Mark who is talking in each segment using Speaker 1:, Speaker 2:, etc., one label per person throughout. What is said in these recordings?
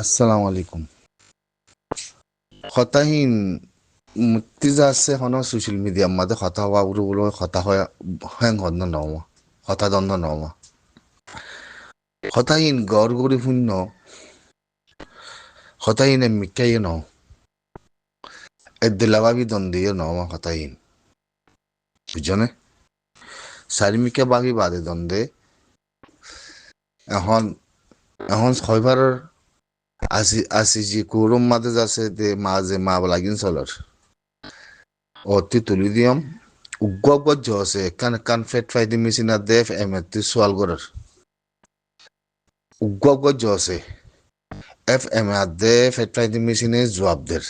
Speaker 1: আসসালামু আলাইকুম। হতাহীন মুক্তিযা আছে হন সোশ্যাল মিডিয়ার মাঝে হতা হওয়া বলে হতা হয় হ্যাং হন নমা হতা দ্বন্দ্ব নমা হতাহীন গড় গড়ি শূন্য হতাহীনে মিকাই ন দিলাবাবি দ্বন্দ্বীয় নমা হতাহীন বুঝনে চারিমিকা বাগি বাদে দ্বন্দ্বে এখন এখন ছয়বারের আসি যে গৌরম মাঝে যাচ্ছে দে মাঝে মা লাগিন চলর অতি তুলি দিয়ম উগ্গ জছে কান ফেট ফাইদি মেশিনা দেফ এমএতি সোয়াল করার উগ্গ জছে এফ এম দে ফেট ফাইদি মেশিনে জবাবদের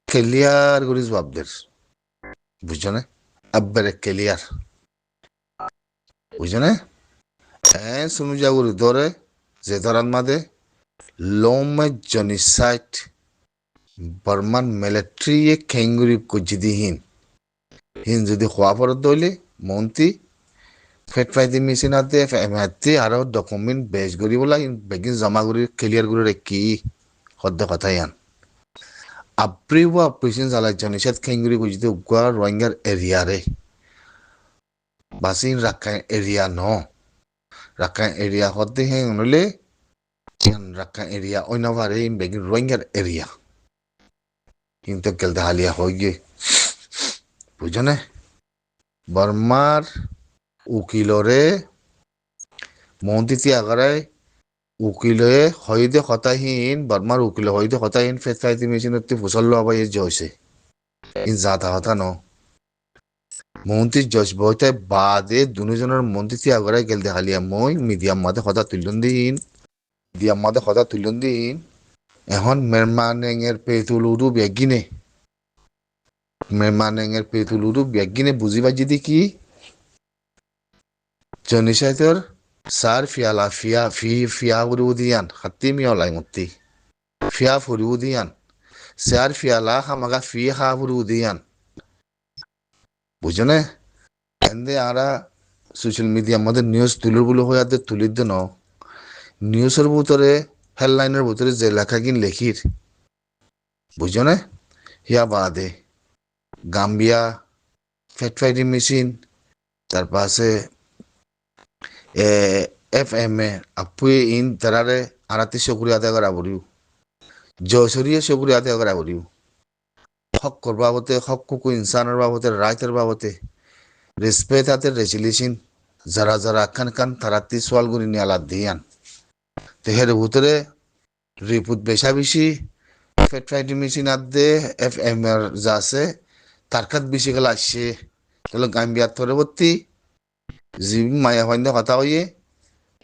Speaker 1: ক্লিয়ার করে জবাবদের বুঝছো না আব্বারে ক্লিয়ার বুঝছো না হ্যাঁ শুনু যাগুরি ধরে যে ধরান মাদে লোমে জনিসাইট বর্মান মিলিটারি খেঙ্গুরি কুজিদিহীন হিন যদি খোয়া পড়ত দইলে মন্ত্রী ফেট ফাইদি মেশিন আতে এমআতি আরো ডকুমেন্ট বেজ করি বলা বেগিন জমা করি ক্লিয়ার করে রেখি সদ্য কথাই আন আপ্রিব অপারেশন চালাইছে নিষেধ খেঙ্গুরি কুজিতে উগুয়া রোহিঙ্গার এরিয়ারে বাসিন রাখাইন এরিয়া ন রাখাইন এরিয়া হতে হ্যাঁ নলে রাখাইন এরিয়া অন্যভাবে বেগিন রোহিঙ্গার এরিয়া কিন্তু কেলতে হালিয়া হয়ে গিয়ে বুঝো না বর্মার উকিলরে মন্ত্রী আগারায় উকিলে হইদে হতাহীন বর্মার উকিল হইদে হতাহীন ফেস ফাইতি মেশিনতে ফুসল্লো আবার এই জয়সে ইন জাতা হতা ন মন্ত্রী জজ বইতে বাদে দুজনের মন্ত্রী আগারায় গেল দেখালিয়া মই মিডিয়াম মাদে হতা তুলুন দিন মিডিয়াম মাদে হতা তুলুন দিন এখন মেরমানেঙের পেতুলুরু বেগিনে মেরমানেঙের পেতুলুরু বেগিনে বুঝি বাজি দি কি জনিসাইতর সার ফিয়ালা ফিয়া ফুরিউদিয়ান হাতি মিয়ালাই মুতি ফিয়া ফুরিউদিয়ান সার ফিয়ালা হামাগা ফি ফুরিউদিয়ান বুঝনে এন্দে আরা সোশ্যাল মিডিয়ার মধ্যে নিউজ তুলির বলে হয়ে আদে তুলির দেন নিউজের ভিতরে হেডলাইনের ভিতরে যে লেখা কিন লেখির বুঝনে হিয়া বাদে গাম্বিয়া ফেট ফাইটিং মেশিন তার পাশে এফ এম এ আপুয়ে ইন তারারে আরাতে সকুরি আদায় করা বলিও জয়সরিয়ে সকুরি আদায় করা বলিও হকর বাবতে হক কুকু ইনসানের বাবতে রাইতের বাবতে রেসপেক্ট হাতে রেজলিউশন যারা যারা কান তারাতি সোয়াল গুলি নিয়ে আলাদ দিয়ান তেহের ভিতরে রিপুত বেশা বেশি ফেট ফাইটিং মেশিন আদে এফ এম এর যা আছে তার কাত বেশি গেলে আসছে তাহলে গাম্বিয়ার পরবর্তী জিবি মায়া হইন্দ কথা হইয়ে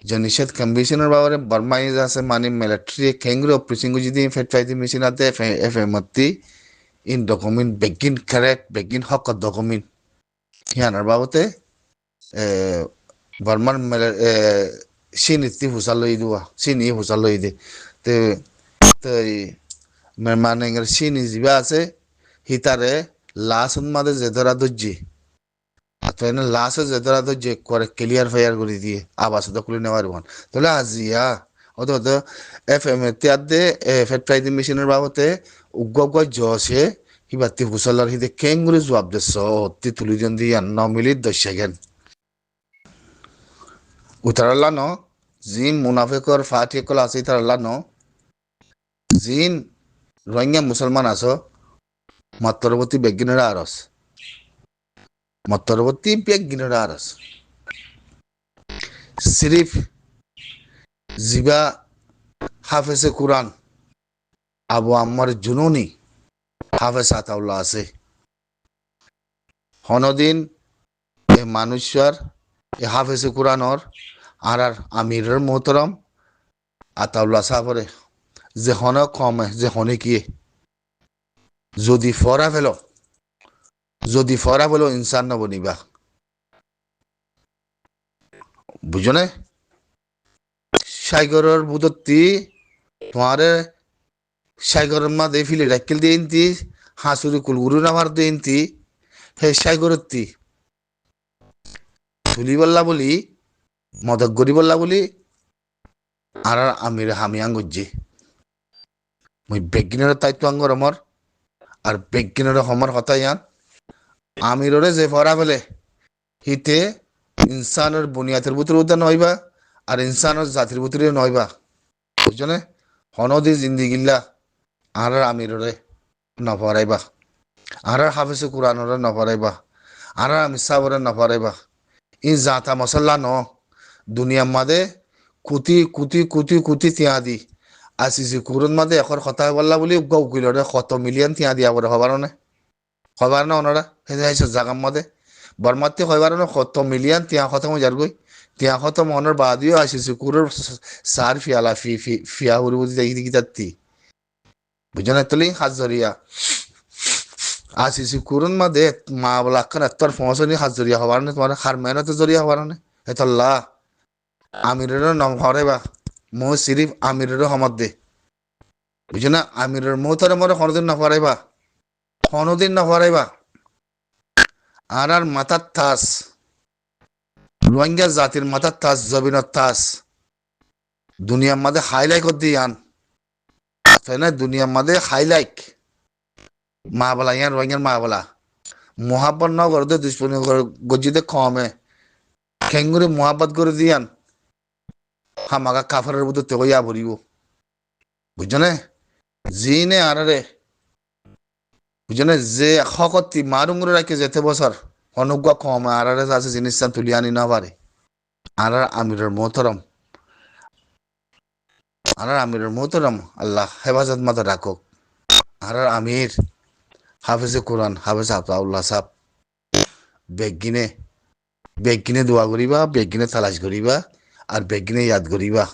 Speaker 1: জনিষেধ কমিশনের বাবরে বর্মা যা আছে মানে মিলিটারি খেঙ্গুরি অপারেশন যদি ফেট ফাইটিং মেশিন আদে এফ এম ইন ডকুমেন্ট বেগিন কারেক্ট বেগিন হক ডকুমেন্ট হিয়ানার বাবতে বর্মার সিনিতি হুসাল লই দুয়া সিনি হুসাল লই দে তে তই মেরমানেঙ্গের সিনি জিবা আছে হিতারে লাসন মাদে যে ধরা দজ্জি আতনে লাসে যে ধরা দজ্জি করে ক্লিয়ার ফায়ার করে দিয়ে আবাস দখলে নেওয়ার বন তাহলে আজিয়া অত এফ এম তে আদে ফেট ফাইটিং মেশিনের বাবতে উগ্গ জসে হিবাতি হুসালার হিদে কেঙ্গুরি জবাব দেশ অতি তুলি দিন দিয়ে 9 মিনিট 10 সেকেন্ড উতারাল্লা ন জিন মুনাফিকর ফাটিকল আছে ইতারাল্লা ন জিন রোহিঙ্গা মুসলমান আছো মতরবর্তী বেগিনেরা আরস মতরবর্তী বেগিনেরা আরস সিরিফ জিবা হাফেজে কুরআন আবু আম্মার জুনুনি হাফেজ আতাউল্লাহ আছে হনদিন এ মানুষের এ হাফেজে কুরআনর আর আমিরের মোহতরম আতাউল্লাহ সাহরে যে হন কমে যে হনে কি যদি ফরা ফেলো ইনসান নবনিবা বুঝনে সাইগরের বুদত্তি তোমারে সাইগরের মা দে ফিলে রাখল দিয়ে ইনতি হাসুরি কুলগুরু নামার দিয়ে ইনতি হে সাইগরত্তি তুলি বললা বলি মদক গরি বললা বলি আর আমির হামিয়াং গজ্জি মই বেগিনের দায়িত্ব আঙ্গর আমার আর বেগিনের সমর কথা ইয়ান আমিররে যে ফরা ফেলে হিতে ইনসানের বুনিয়াদের ভিতরে উদ্যান নইবা আর ইনসানের জাতির ভিতরে নইবা বুঝছনে হনদি জিন্দিগিল্লা আর আমিররে নফরাইবা আর হাফিজে কোরআনরে নফরাইবা আর মিসাবরে নফরাইবা ই জাতা মশলা ন দুনিয়ার মাদে কুতি কুতি কুতি কুতি তিয়া দি আসিছি কুরুন মাদে এখন কথা বললা বলি উকিলরে 100 মিলিয়ন তিয়া দিয়া বলে হবার না ওনারা হেসে জাগার মাদে বর্মাতে হইবার না 100 মিলিয়ন তিয়া খতম হয়ে যার গই তিয়া খতম অনর বাদিও আসিছি কুরুর সার ফিয়ালা ফি ফি ফিয়া উড়ি বুঝি দেখি দেখি যাত্তি বুঝনে তলি হাজরিয়া আসিছি কুরুন মাদে মা বলা কান তোর ফসনি হাজরিয়া হবার না তোমার হার মেহনতে জরিয়া হবার না হেতল্লা আমিরের নাম হরাইবা মো সিরিফ আমিরের হমত দে বুঝো না আমিরের মো তোর মরে কোনদিন না হরাইবা আর মাথার তাস রোহিঙ্গা জাতির মাথার তাস জবিনের তাস দুনিয়ার মাঝে হাইলাইট করে দিয়ে আন তাই না দুনিয়ার মাঝে হাইলাইট মা বলা ইয়ান রোহিঙ্গার মা বলা মোহাব্বত ন করে দে দুশ্মনী গজিতে কমে খেঙ্গুরি মোহাব্বত করে দিয়ান হামাকা কাফারের বুধ তেয়া ভরিব বুঝছো না জিনে আরে বুঝনে যে হকতি মারুঙ্গুরে রাখে যেতে বছর অনুজ্ঞা কম আর আছে জিনিস তুলি আনি না পারে আর আমিরের মোহতরম আর আমিরের মোহতরম আল্লাহ হেফাজত মতো রাখুক আর আমির হাফিজে কোরআন হাফিজ আফতাউল্লাহ সাহ বেগিনে বেগিনে দোয়া করিবা বেগিনে তালাশ করিবা আর বেগিনে ইয়াদ করিবা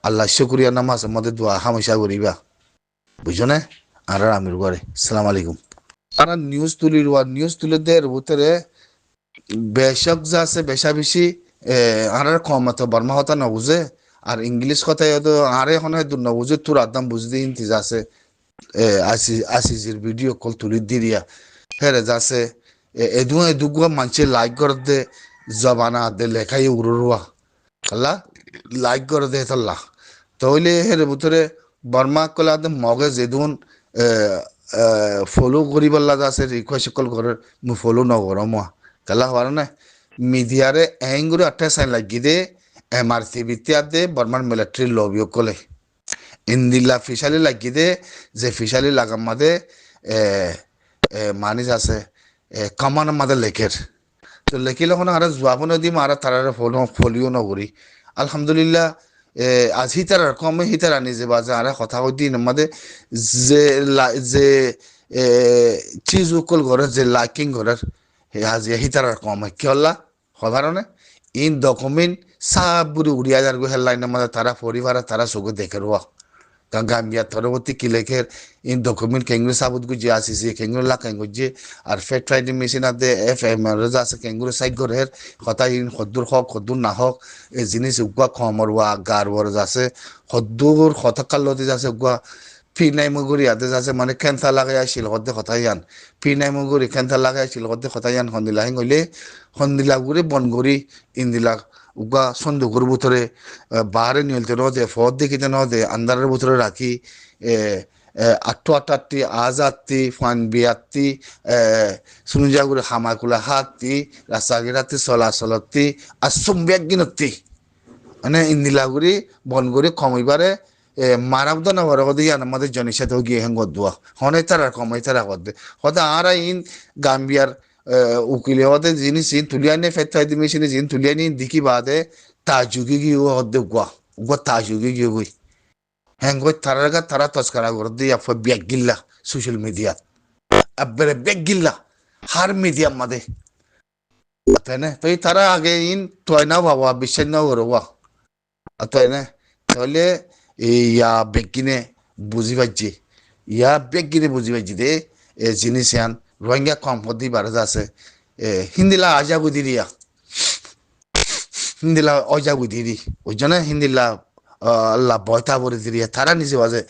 Speaker 1: আল্লাহ শুকরিয়া নামাজ মধ্যে দোয়া হামেশা করিবা বুঝছো না আর আমির করে সালাম আলাইকুম আর নিউজ তুলে দেয় ভিতরে বেশক যা আছে বেশা বেশি আর কম তো বর্মা হতা নবুঝে আর ইংলিশ কথাই তো আর এখন নবুঝে তোর আদাম বুঝতে ইন্তিজ আছে আসিজির ভিডিও কল তুলি দিরিয়া হেরে যাচ্ছে এদুগুয়া মানছে লাইক করে দে জবানা দে লেখাই উড়ুয়া আল্লাহ লাইক করে দে তাল্লাহ তাহলে হেরে ভিতরে বর্মা কলে মগে যেদুন ফলো করিবার আছে রিকোয়েস্ট কল করে মু ফলো নকর মই তালা হওয়ার না মিডিয়ারে এঙ্গুরি আঠা সাইন লাগি দে এমআরসি বিতিয়া দে বর্মার মিলিটারি লবিও কলে ইন্দিল্লা ফিশালি লাগি দে যে ফিশালি লাগাম মাদে মানিজ আছে কমান মাদে লেখের তো লেখিলে এখন আর জবাবও দিম আর তারারে ফলিও নকরি আলহামদুলিল্লাহ আজ হিতার কমে হিতার আনি যে বাজে আর কথা কই দিন আমাদের যে চিজ উকল ঘরের যে লাইকিং ঘরের আজ হিতার কমে কি হল্লা হবার না ইন ডকুমেন্ট সব বুড়ি উড়িয়া যার গো হেডলাইন আমাদের তারা পরিবার তারা চোখে দেখে রোয়া গাম্বিয়া পরবর্তী কি লেখের ইন ডকুমেন্ট কেঙ্গুরি সাবুত গুজি আসিছে কেঙ্গুরি লা কেঙ্গুজি আর ফেক রাইডিং মেশিন আদে এফ এম রোজা আছে কেঙ্গুরি সাইড ঘরের কথা ইন হদ্দুর হক হদ্দুর না হক এই জিনিস উগুয়া খমরওয়া গারওয়ার আছে হদ্দুর হতকাল লদি আছে উগুয়া ফি নাই মুগুরি আদে আছে মানে কেন্থা লাগাই আসিল হদ্দে কথা ইয়ান ফি নাই মুগুরি কেন্থা লাগাই আসিল হদ্দে কথা ইয়ান হন্দিলা হিংলে হন্দিলা গুরি বনগুরি ইন্দিলা উগা সন্দুকের ভিতরে বাহারে নিলতে ন দে ফদ দেখিতে ন দে আন্দারের ভিতরে রাখি আটটি আজাতি ফান বিয়াত্তি সুনুজাগুড়ি হামাকুলা হাতি রাস্তাগিরাতি চলাচলতি আর সম্ব্যাগিনতি মানে ইন্দিলাগুড়ি বনগুড়ি কমিবারে মারাবদ না বড় কথা ইয়ান আমাদের জনের সাথেও গিয়ে হেঙ্গ দোয়া হনে তারা কমাই তারা করতে হতে আর ইন গাম্বিয়ার উকিলে হতে জিনিস তুলিয়া নিয়ে ফেরত মেশিনে জিন তুলিয়া নিয়ে দিকি বাদে তাজুগি গিয়ে হতে গুয়া উগা তাজুগি গিয়ে গই হ্যাঁ গই তারা তস্করা করে দিয়ে আপনার ব্যাগ গিল্লা সোশ্যাল মিডিয়া আব্বারে ব্যাগ গিল্লা হার মিডিয়া মাদে তাই না তো তারা আগে ইন তয় না বাবা বিশ্বাস না করবা তাই না তাহলে ইয়া ব্যাগ কিনে বুঝি পাচ্ছি ইয়া ব্যাগ কিনে বুঝি পাচ্ছি দে জিনিস আন রোহিঙ্গা কম হতে পারে আছে হিন্দিলা আজাগু দিরিয়া হিন্দিলা অজাগু দিরি ওই জন্য হিন্দিলা আল্লাহ বয়তা বলে দিরিয়া তারা নিজে বাজে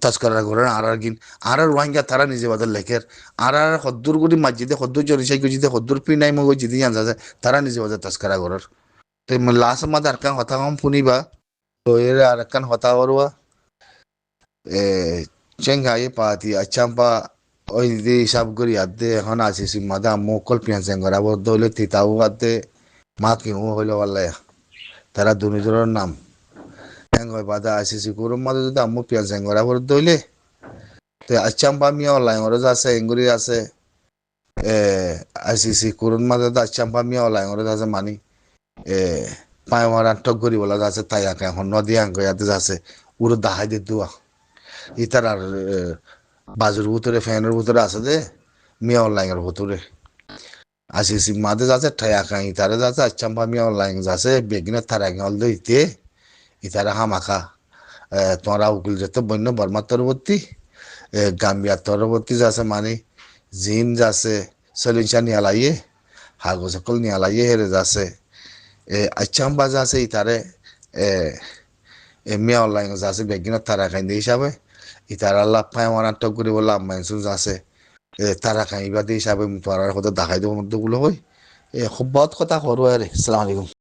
Speaker 1: তস্করা করেন আর গিন আর রোহিঙ্গা তারা নিজে বাজে লেখের আর হদ্দুর গুড়ি মাজিদে হদ্দুর জরিসাই গুজিদে হদ্দুর পিনাই মগো জিদি আনজা যায় তারা নিজে বাজে তস্করা করার তো লাস্ট মাঝে আর কান হতা কম শুনিবা তো এর আর কান হতা করবা চেঙ্গাই পাতি আচ্ছাম্পা ওই যে হিসাব করি আদে এখন আসিস মাদা মোকল পিয়ান করা দলে তিতাও আদে মা কিউ হইল বলে তারা দুনিজনের নাম হেঙ্গই বাদা আসিস কুরুম মাদে যদি আম্মু পিয়ান করা দইলে তো আচ্ছাম্পা মিয়া অনলাইন ওরা আছে এঙ্গুরি আছে আইসিসি কুরুন মাদে আচ্ছাম্পা মিয়া অনলাইন ওরা আছে মানি পায় মারা টক করি বলা আছে তাই আঁকে এখন নদী আঁকে ইয়াতে আছে উড়ো দাহাই দিয়ে দুয়া ইতার আর বাজুর ভিতরে ফ্যানের ভিতরে আছে যে মিয়া অনলাইনের ভিতরে আসিসি মাদে যাচ্ছে ঠাই আঁকা ইতারে যাচ্ছে আচ্ছাম্পা মিয়া অনলাইন যাচ্ছে বেগিনের তার আগে হল ইতে ইতারা হামাখা তোমরা উকিল যেত বন্য বর্মার তরবর্তী গাম্বিয়ার তরবর্তী যাচ্ছে মানে জিন যাচ্ছে সলিনশা নিয়ে লাইয়ে হাগো সকল নিয়ে লাইয়ে হেরে যাচ্ছে আচ্ছাম্পা যাচ্ছে ইতারে মিয়া অনলাইন যাচ্ছে বেগিনের তারা খাইন্দে হিসাবে ইতারা লাভ পায় আমার নাটক করে বললাম মাইনসু যাচ্ছে তারা খাইবাদী হিসাবে তোর কথা দেখাই দেবো মধ্যে গুলো হই খুব বহুত কথা করবো আরে আসসালামু আলাইকুম